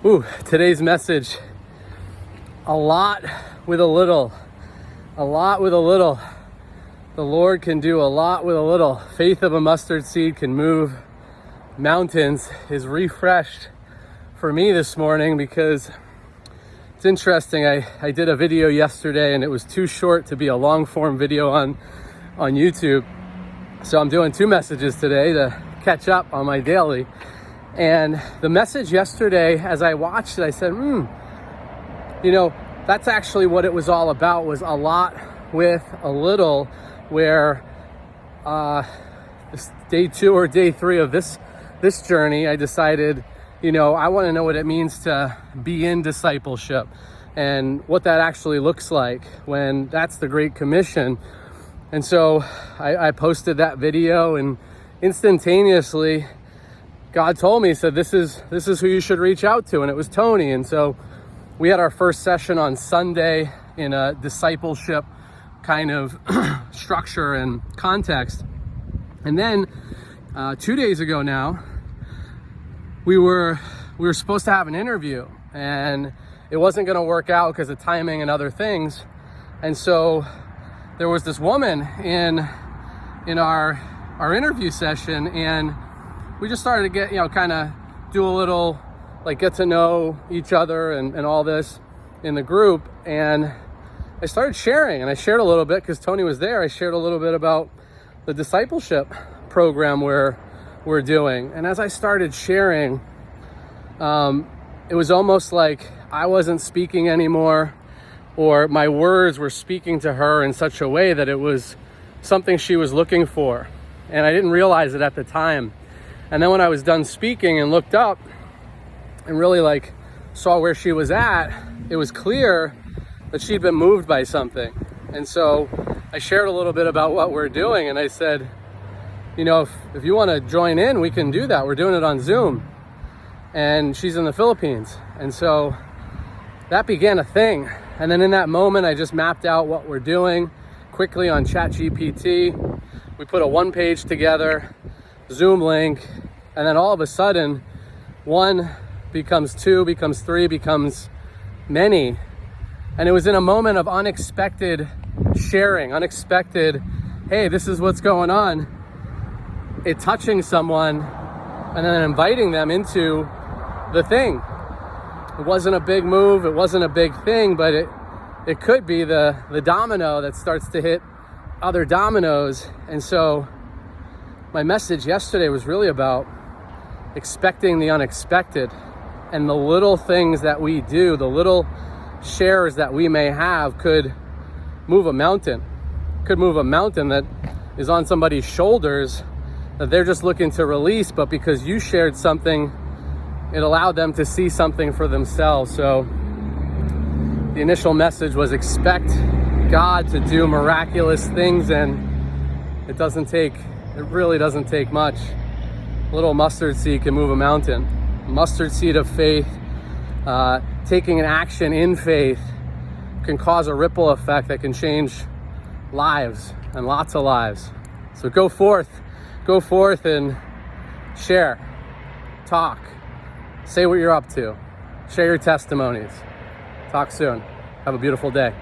Today's message, a lot with a little. A lot with a little. The Lord can do a lot with a little. Faith of a mustard seed can move mountains is refreshed for me this morning because it's interesting. I did a video yesterday and it was too short to be a long form video on YouTube. So I'm doing two messages today to catch up on my daily. And the message yesterday, as I watched it, I said, that's actually what it was all about, was a lot with a little, where this day 2 or day 3 of this journey, I decided, I want to know what it means to be in discipleship and what that actually looks like when that's the Great Commission. And so I posted that video, and instantaneously God told me, he said, this is who you should reach out to. And it was Tony. And so we had our first session on Sunday in a discipleship kind of structure and context. And then 2 days ago now, we were supposed to have an interview, and it wasn't going to work out because of timing and other things. And so there was this woman in our interview session, and we just started to get, kind of do a little, get to know each other and all this in the group. And I started sharing, and I shared a little bit because Tony was there. I shared a little bit about the discipleship program we're doing. And as I started sharing, it was almost like I wasn't speaking anymore, or my words were speaking to her in such a way that it was something she was looking for. And I didn't realize it at the time. And then when I was done speaking and looked up and really saw where she was at, it was clear that she'd been moved by something. And so I shared a little bit about what we're doing, and I said, if you want to join in, we can do that. We're doing it on Zoom. And she's in the Philippines. And so that began a thing. And then in that moment, I just mapped out what we're doing quickly on ChatGPT. We put a one-page together, Zoom link, and then all of a sudden, 1 becomes 2, becomes 3, becomes many. And it was in a moment of unexpected sharing, unexpected, hey, this is what's going on. It touching someone and then inviting them into the thing. It wasn't a big move, it wasn't a big thing, but it could be the domino that starts to hit other dominoes. And so my message yesterday was really about expecting the unexpected, and the little things that we do, the little shares that we may have could move a mountain, that is on somebody's shoulders that they're just looking to release, but because you shared something, it allowed them to see something for themselves. So the initial message was expect God to do miraculous things, and it really doesn't take much. A little mustard seed can move a mountain. Mustard seed of faith, taking an action in faith, can cause a ripple effect that can change lives, and lots of lives. So go forth and share, talk, say what you're up to, share your testimonies. Talk soon. Have a beautiful day.